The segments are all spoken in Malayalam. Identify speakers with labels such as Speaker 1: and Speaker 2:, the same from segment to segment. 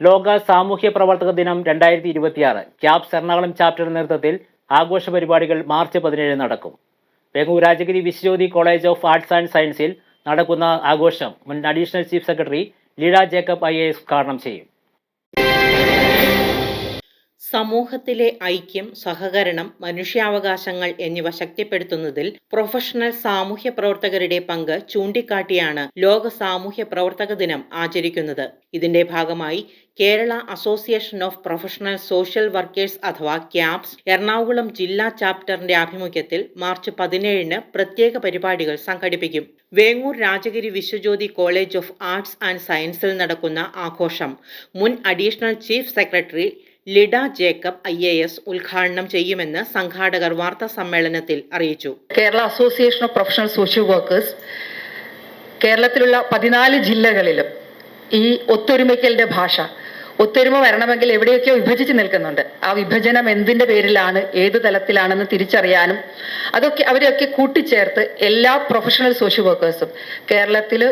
Speaker 1: ലോക സാമൂഹ്യ പ്രവർത്തക ദിനം 2026 ക്യാപ്സ് എറണാകുളം ചാപ്റ്റർ നേതൃത്വത്തിൽ ആഘോഷ പരിപാടികൾ മാർച്ച് 17 നടക്കും. Vengoor Rajagiri Viswajyothi college of arts and സയൻസിൽ നടക്കുന്ന ആഘോഷം മുൻ additional chief secretary Lida Jacob IAS ഉദ്ഘാടനം ചെയ്യും.
Speaker 2: സമൂഹത്തിലെ ഐക്യം, സഹകരണം, മനുഷ്യാവകാശങ്ങൾ എന്നിവ ശക്തിപ്പെടുത്തുന്നതിൽ പ്രൊഫഷണൽ സാമൂഹ്യ പ്രവർത്തകരുടെ പങ്ക് ചൂണ്ടിക്കാട്ടിയാണ് ലോക സാമൂഹ്യ പ്രവർത്തക ദിനം ആചരിക്കുന്നത്. ഇതിന്റെ ഭാഗമായി Kerala association of professional social workers അഥവാ ക്യാപ്സ് എറണാകുളം ജില്ലാ ചാപ്റ്ററിന്റെ ആഭിമുഖ്യത്തിൽ മാർച്ച് 17 പ്രത്യേക പരിപാടികൾ സംഘടിപ്പിക്കും. Vengoor Rajagiri Viswajyothi college of arts and സയൻസിൽ നടക്കുന്ന ആഘോഷം മുൻ additional chief secretary Lida Jacob IAS ഉദ്ഘാടനം ചെയ്യുമെന്ന് സംഘാടകർ വാർത്താ സമ്മേളനത്തിൽ അറിയിച്ചു.
Speaker 3: Kerala association of professional social workers കേരളത്തിലുള്ള 14 ജില്ലകളിലും ഈ ഒത്തൊരുമിക്കലിന്റെ ഭാഷ, ഒത്തൊരുമ വരണമെങ്കിൽ എവിടെയൊക്കെയോ വിഭജിച്ച് നിൽക്കുന്നുണ്ട്. ആ വിഭജനം എന്തിന്റെ പേരിലാണ്, ഏത് തലത്തിലാണെന്ന് തിരിച്ചറിയാനും അവരെയൊക്കെ കൂട്ടിച്ചേർത്ത് എല്ലാ പ്രൊഫഷണൽ സോഷ്യൽ വർക്കേഴ്സും കേരളത്തിൽ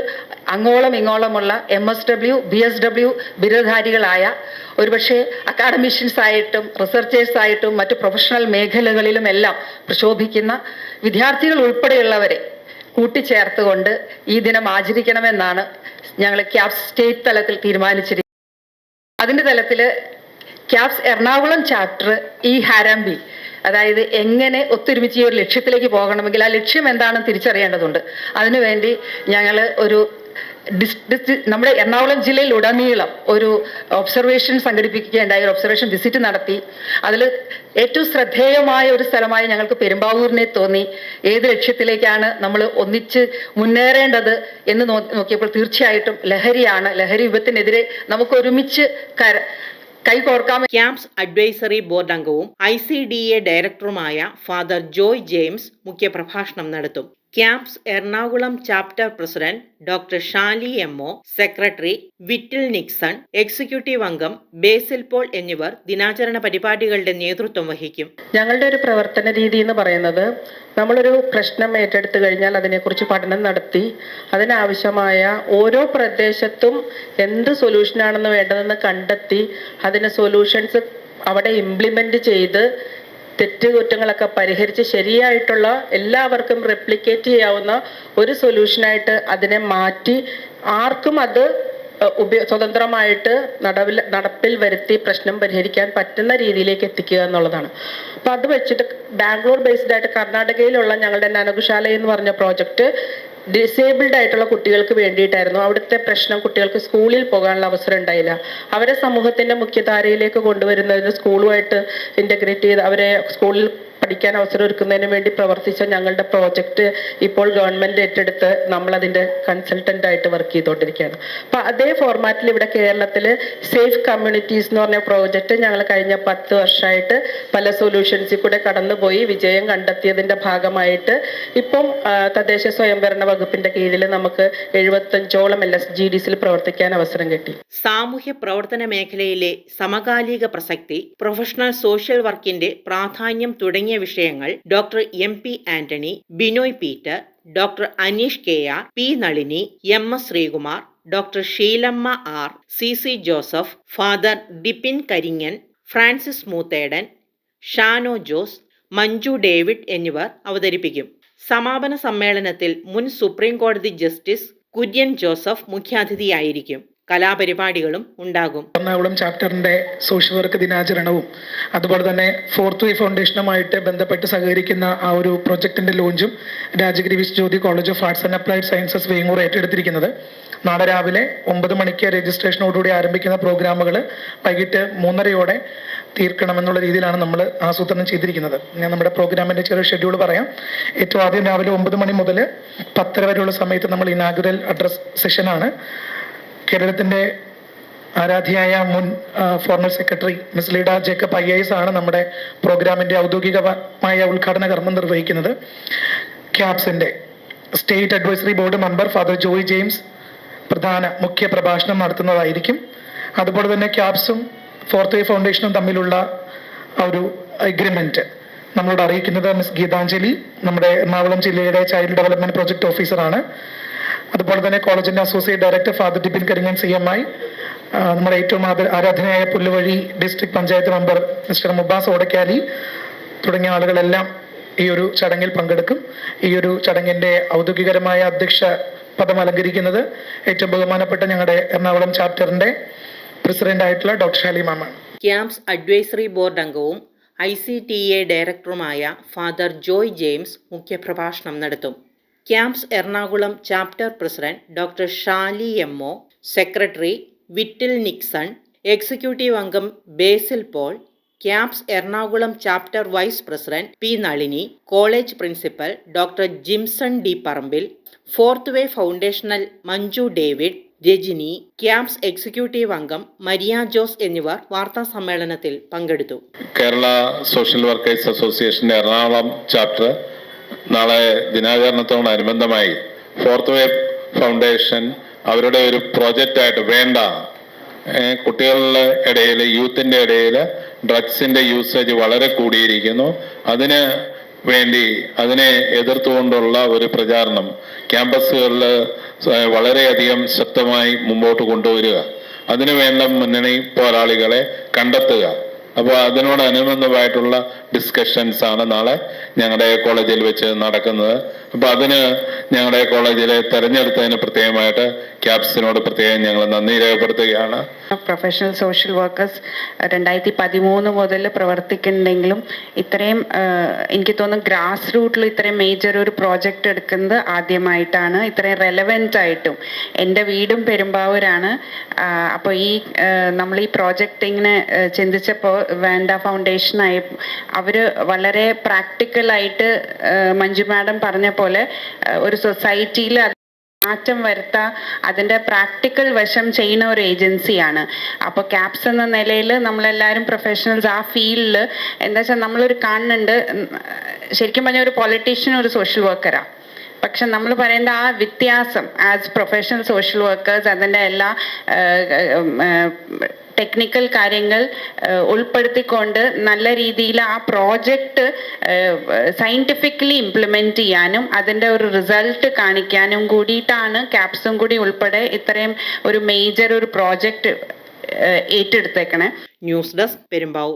Speaker 3: അങ്ങോളം ഇങ്ങോളമുള്ള MSW, BSW ബിരുദധാരികളായ ഒരുപക്ഷെ അക്കാഡമിഷ്യൻസ് ആയിട്ടും റിസർച്ചേഴ്സ് ആയിട്ടും മറ്റ് പ്രൊഫഷണൽ മേഖലകളിലും എല്ലാം പ്രശോഭിക്കുന്ന വിദ്യാർത്ഥികൾ ഉൾപ്പെടെയുള്ളവരെ കൂട്ടിച്ചേർത്തുകൊണ്ട് ഈ ദിനം ആചരിക്കണമെന്നാണ് ഞങ്ങൾ ക്യാപ്സ് സ്റ്റേറ്റ് തലത്തിൽ തീരുമാനിച്ചിരിക്കുന്നത്. അതിൻ്റെ തലത്തിൽ ക്യാപ്സ് എറണാകുളം ചാപ്റ്റർ ഈ ഹാരാമ്പി, അതായത് എങ്ങനെ ഒത്തൊരുമിച്ച് ഈ ഒരു ലക്ഷ്യത്തിലേക്ക് പോകണമെങ്കിൽ ആ ലക്ഷ്യം എന്താണെന്ന് തിരിച്ചറിയേണ്ടതുണ്ട്. അതിനുവേണ്ടി ഞങ്ങൾ ഒരു നമ്മുടെ എറണാകുളം ജില്ലയിൽ ഉടനീളം ഒരു ഒബ്സർവേഷൻ സംഘടിപ്പിക്കുകയുണ്ടായി. ഒരു ഒബ്സർവേഷൻ വിസിറ്റ് നടത്തി. അതിൽ ഏറ്റവും ശ്രദ്ധേയമായ ഒരു സ്ഥലമായി ഞങ്ങൾക്ക് പെരുമ്പാവൂരിനെ തോന്നി. ഏത് ലക്ഷ്യത്തിലേക്കാണ് നമ്മൾ ഒന്നിച്ച് മുന്നേറേണ്ടത് എന്ന് നോക്കിയപ്പോൾ തീർച്ചയായിട്ടും ലഹരിയാണ്. ലഹരി വിപത്തിനെതിരെ നമുക്ക് ഒരുമിച്ച് കൈകോർക്കാം.
Speaker 2: ക്യാപ്സ് അഡ്വൈസറി ബോർഡ് അംഗവും ICDA ഡയറക്ടറുമായ ഫാദർ ജോയ് ജെയിംസ് മുഖ്യപ്രഭാഷണം നടത്തും. CAPS Ernakulam chapter president doctor Shali MO, secretary Vittil Nixon, executive അംഗം ബേസിൽ പോൾ എന്നിവർ ദിനാചരണ പരിപാടികളുടെ നേതൃത്വം വഹിക്കും.
Speaker 3: ഞങ്ങളുടെ ഒരു പ്രവർത്തന രീതി എന്ന് പറയുന്നത്, നമ്മളൊരു പ്രശ്നം ഏറ്റെടുത്തു കഴിഞ്ഞാൽ അതിനെക്കുറിച്ച് പഠനം നടത്തി അതിനാവശ്യമായ ഓരോ പ്രദേശത്തും എന്ത് സൊല്യൂഷനാണെന്ന് വേണ്ടതെന്ന് കണ്ടെത്തി അതിന് സൊല്യൂഷൻസ് അവിടെ ഇംപ്ലിമെന്റ് ചെയ്ത് തെറ്റുകുറ്റങ്ങളൊക്കെ പരിഹരിച്ച് ശരിയായിട്ടുള്ള എല്ലാവർക്കും റെപ്ലിക്കേറ്റ് ചെയ്യാവുന്ന ഒരു സൊല്യൂഷനായിട്ട് അതിനെ മാറ്റി ആർക്കും അത് സ്വതന്ത്രമായിട്ട് നടപ്പിൽ വരുത്തി പ്രശ്നം പരിഹരിക്കാൻ പറ്റുന്ന രീതിയിലേക്ക് എത്തിക്കുക എന്നുള്ളതാണ്. അപ്പം അത് വെച്ചിട്ട് ബാംഗ്ലൂർ ബേസ്ഡ് ആയിട്ട് കർണാടകയിലുള്ള ഞങ്ങളുടെ നനകുശാല എന്ന് പറഞ്ഞ പ്രോജക്റ്റ് ഡിസേബിൾഡ് ആയിട്ടുള്ള കുട്ടികൾക്ക് വേണ്ടിയിട്ടായിരുന്നു. അവിടുത്തെ പ്രശ്നം, കുട്ടികൾക്ക് സ്കൂളിൽ പോകാനുള്ള അവസരം ഉണ്ടായില്ല. അവരെ സമൂഹത്തിന്റെ മുഖ്യധാരയിലേക്ക് കൊണ്ടുവരുന്നതിന് സ്കൂളുമായിട്ട് ഇന്റഗ്രേറ്റ് ചെയ്ത് അവരെ സ്കൂളിൽ പഠിക്കാൻ അവസരം ഒരുക്കുന്നതിന് വേണ്ടി പ്രവർത്തിച്ച ഞങ്ങളുടെ പ്രോജക്റ്റ് ഇപ്പോൾ ഗവൺമെന്റ് ഏറ്റെടുത്ത് നമ്മളതിന്റെ കൺസൾട്ടന്റ് ആയിട്ട് വർക്ക് ചെയ്തുകൊണ്ടിരിക്കുകയാണ്. അപ്പൊ അതേ ഫോർമാറ്റിൽ ഇവിടെ കേരളത്തിൽ സേഫ് കമ്മ്യൂണിറ്റീസ് എന്ന് പറഞ്ഞ പ്രോജക്റ്റ് ഞങ്ങൾ കഴിഞ്ഞ 10 വർഷമായിട്ട് പല സൊല്യൂഷൻസിൽ കൂടെ കടന്നുപോയി വിജയം കണ്ടെത്തിയതിന്റെ ഭാഗമായിട്ട് ഇപ്പം തദ്ദേശ സ്വയംഭരണ വകുപ്പിന്റെ കീഴിൽ നമുക്ക് 75ഓളം LSGDs പ്രവർത്തിക്കാൻ അവസരം കിട്ടി.
Speaker 2: സാമൂഹ്യ പ്രവർത്തന മേഖലയിലെ സമകാലിക പ്രസക്തി, പ്രൊഫഷണൽ സോഷ്യൽ വർക്കിന്റെ പ്രാധാന്യം തുടങ്ങിയ വിഷയങ്ങൾ doctor MP Antony, Binoy Peter, doctor Aneesh KR, P Nalini, MS Sreekumar, doctor Sheelamma R, CC Joseph, father Dipin Karingan, Francis Moothedan, Shano Jose, Manju David എന്നിവർ അവതരിപ്പിക്കും. സമാപന സമ്മേളനത്തിൽ മുൻ സുപ്രീം കോടതി ജസ്റ്റിസ് കുര്യൻ ജോസഫ് മുഖ്യാതിഥിയായിരിക്കും. കലാപരിപാടികളും ഉണ്ടാകും.
Speaker 4: എറണാകുളം ചാപ്റ്ററിന്റെ സോഷ്യൽ വർക്ക് ദിനാചരണവും അതുപോലെ തന്നെ ഫോർത്ത് വേ ഫൗണ്ടേഷനുമായിട്ട് ബന്ധപ്പെട്ട് സഹകരിക്കുന്ന ആ ഒരു പ്രൊജക്ടിന്റെ ലോഞ്ചും Rajagiri Viswajyothi college of arts and applied sciences Vengoor ഏറ്റെടുത്തിരിക്കുന്നത്. നാളെ രാവിലെ 9 മണിക്ക് രജിസ്ട്രേഷനോടുകൂടി ആരംഭിക്കുന്ന പ്രോഗ്രാമുകൾ വൈകിട്ട് 3:30 തീർക്കണമെന്നുള്ള രീതിയിലാണ് നമ്മൾ ആസൂത്രണം ചെയ്തിരിക്കുന്നത്. ഞാൻ നമ്മുടെ പ്രോഗ്രാമിന്റെ ചെറിയ ഷെഡ്യൂൾ പറയാം. ഏറ്റവും ആദ്യം രാവിലെ 9 മണി മുതൽ 10:30 വരെയുള്ള സമയത്ത് നമ്മൾ ഇനാഗുറൽ അഡ്രസ് സെഷനാണ്. കേരളത്തിന്റെ ആരാധ്യയായ മുൻ formal secretary miss Lida Jacob IAS ആണ് നമ്മുടെ പ്രോഗ്രാമിന്റെ ഔദ്യോഗികമായ ഉദ്ഘാടന കർമ്മം നിർവഹിക്കുന്നത്. ക്യാപ്സിന്റെ state advisory board member father Joy James മുഖ്യ പ്രഭാഷണം നടത്തുന്നതായിരിക്കും. അതുപോലെ തന്നെ ക്യാപ്സും ഫോർത്ത് വേ ഫൗണ്ടേഷനും തമ്മിലുള്ള ഒരു എഗ്രിമെന്റ് നമ്മളോട് അറിയിക്കുന്നത് മിസ് ഗീതാഞ്ജലി, നമ്മുടെ എറണാകുളം ജില്ലയുടെ ചൈൽഡ് ഡെവലപ്മെന്റ് പ്രോജക്ട് ഓഫീസറാണ്. അതുപോലെ തന്നെ കോളേജിന്റെ associate director father Dipin Karingan CMI, നമ്മുടെ ഏറ്റവും ആരാധനയായ Pulluvazhi district panchayat member mister Mubas Odakkali തുടങ്ങിയ ആളുകളെല്ലാം ഈ ഒരു ചടങ്ങിൽ പങ്കെടുക്കും. ഈ ഒരു ചടങ്ങിന്റെ ഔദ്യോഗികരമായ അധ്യക്ഷ പദം അലങ്കരിക്കുന്നത് ഏറ്റവും ബഹുമാനപ്പെട്ട ഞങ്ങളുടെ എറണാകുളം ചാപ്റ്ററിന്റെ പ്രസിഡന്റ് ആയിട്ടുള്ള ഡോക്ടർ ഷാലിമാമാണ്.
Speaker 2: ക്യാംപ്സ് അഡ്വൈസറി ബോർഡ് അംഗവും ICTA ഡയറക്ടറുമായ ഫാദർ ജോയ് ജെയിംസ് മുഖ്യപ്രഭാഷണം നടത്തും. CAPS Ernakulam chapter president doctor Shali MO, secretary Vittil Nixon, executive അംഗം Basil Paul, CAPS Ernakulam chapter vice president P. Nalini, college principal doctor Jimson D. Parambil, fourth way ഫൗണ്ടേഷണൽ മഞ്ജു ഡേവിഡ്, രജനി, ക്യാംപ്സ് എക്സിക്യൂട്ടീവ് അംഗം മരിയ ജോസ് എന്നിവർ വാർത്താ സമ്മേളനത്തിൽ പങ്കെടുത്തു.
Speaker 5: കേരള സോഷ്യൽ വർക്കേഴ്സ് അസോസിയേഷന്റെ എറണാകുളം ചാപ്റ്റർ നാളെ ദിനാചരണത്തോടനുബന്ധമായി ഫോർത്ത് വേ ഫൗണ്ടേഷൻ അവരുടെ ഒരു പ്രോജക്റ്റായിട്ട് വേണ്ട കുട്ടികളുടെ ഇടയിൽ, യൂത്തിൻ്റെ ഇടയിൽ ഡ്രഗ്സിൻ്റെ യൂസേജ് വളരെ കൂടിയിരിക്കുന്നു. അതിനെ എതിർത്തുകൊണ്ടുള്ള ഒരു പ്രചാരണം ക്യാമ്പസുകളിൽ വളരെയധികം ശക്തമായി മുമ്പോട്ട് കൊണ്ടുവരിക, അതിനുവേണ്ട മുന്നണി പോരാളികളെ കണ്ടെത്തുക. അപ്പോൾ അതിനോടനുബന്ധമായിട്ടുള്ള ഡിസ്കഷൻസ് ആണ് നാളെ ഞങ്ങളുടെ കോളേജിൽ വെച്ച് നടക്കുന്നത്. അപ്പോൾ അതിന് ഞങ്ങളുടെ കോളേജിലെ തെരഞ്ഞെടുത്തതിന് പ്രത്യേകമായിട്ട് ക്യാപ്സിനോട് പ്രത്യേകം ഞങ്ങൾ നന്ദി രേഖപ്പെടുത്തുകയാണ്.
Speaker 6: പ്രൊഫഷണൽ സോഷ്യൽ വർക്കേഴ്സ് 2013 മുതൽ പ്രവർത്തിക്കുന്നുണ്ടെങ്കിലും ഇത്രയും എനിക്ക് തോന്നുന്നു ഗ്രാസ് റൂട്ടിൽ ഇത്രയും മേജർ ഒരു പ്രോജക്റ്റ് എടുക്കുന്നത് ആദ്യമായിട്ടാണ്. ഇത്രയും റെലവെൻ്റ് ആയിട്ടും എൻ്റെ വീടും പെരുമ്പാവൂരാണ്. അപ്പോൾ നമ്മൾ ഈ പ്രോജക്റ്റ് ഇങ്ങനെ ചിന്തിച്ചപ്പോൾ വേണ്ട ഫൗണ്ടേഷനായി അവർ വളരെ പ്രാക്ടിക്കലായിട്ട് മഞ്ജു മാഡം പറഞ്ഞ പോലെ ഒരു സൊസൈറ്റിയിൽ മാറ്റം വരുത്താൻ അതിൻ്റെ പ്രാക്ടിക്കൽ വശം ചെയ്യുന്ന ഒരു ഏജൻസിയാണ്. അപ്പോൾ ക്യാപ്സ് എന്ന നിലയിൽ നമ്മളെല്ലാവരും പ്രൊഫഷണൽസ് ആ ഫീൽഡിൽ എന്താ വെച്ചാൽ നമ്മളൊരു കാണുന്നുണ്ട്, ശരിക്കും പറഞ്ഞാൽ ഒരു പൊളിറ്റീഷ്യൻ ഒരു സോഷ്യൽ വർക്കറാണ്. പക്ഷെ നമ്മൾ പറയുന്ന ആ വ്യത്യാസം ആസ് പ്രൊഫഷണൽ സോഷ്യൽ വർക്കേഴ്സ് അതിൻ്റെ എല്ലാ ടെക്നിക്കൽ കാര്യങ്ങൾ ഉൾപ്പെടുത്തിക്കൊണ്ട് നല്ല രീതിയിൽ ആ പ്രോജക്റ്റ് സയൻറ്റിഫിക്കലി ഇംപ്ലിമെൻറ്റ് ചെയ്യാനും അതിൻ്റെ ഒരു റിസൾട്ട് കാണിക്കാനും കൂടിയിട്ടാണ് ക്യാപ്സും കൂടി ഉൾപ്പെടെ ഇത്രയും ഒരു മേജർ ഒരു പ്രോജക്റ്റ് ഏറ്റെടുത്തേക്കണേ.
Speaker 2: News desk Perumbavoor.